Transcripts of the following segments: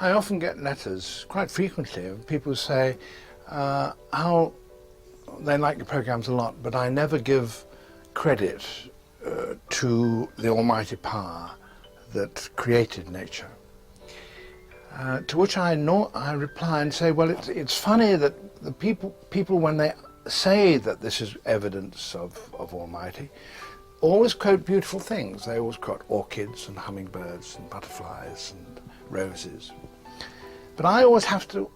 I often get letters, quite frequently, of people who say how they like your programs a lot, but I never give credit to the almighty power that created nature. To which I reply and say, well, it's funny that the people when they say that this is evidence of Almighty, always quote beautiful things. They always quote orchids and hummingbirds and butterflies and roses. But I always have to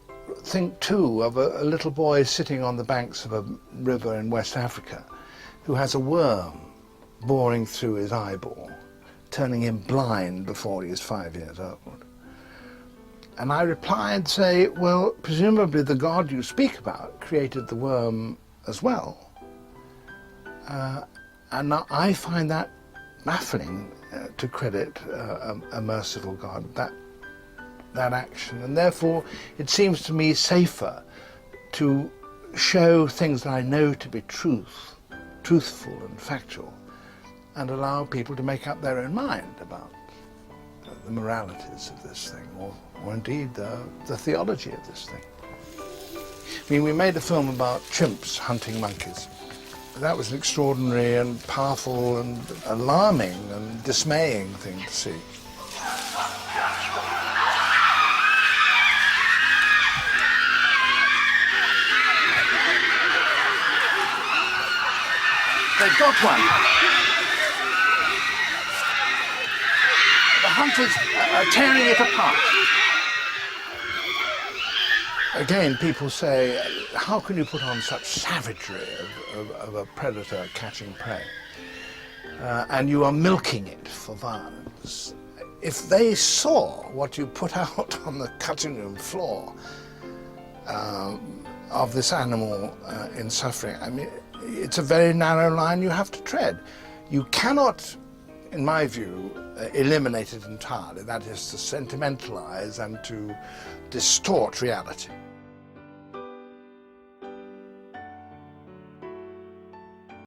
think too of a little boy sitting on the banks of a river in West Africa who has a worm boring through his eyeball, turning him blind before he is 5 years old. And I reply and say, well, presumably the God you speak about created the worm as well. And I find that baffling to credit a merciful God, that action. And therefore, it seems to me safer to show things that I know to be truthful and factual, and allow people to make up their own mind about the moralities of this thing, or indeed the theology of this thing. I mean, we made a film about chimps hunting monkeys. That was an extraordinary and powerful and alarming and dismaying thing to see. They've got one. The hunters are tearing it apart. Again, people say, how can you put on such savagery of a predator catching prey? And you are milking it for violence. If they saw what you put out on the cutting room floor of this animal in suffering, I mean, it's a very narrow line you have to tread. You cannot, in my view, eliminate it entirely. That is to sentimentalize and to distort reality.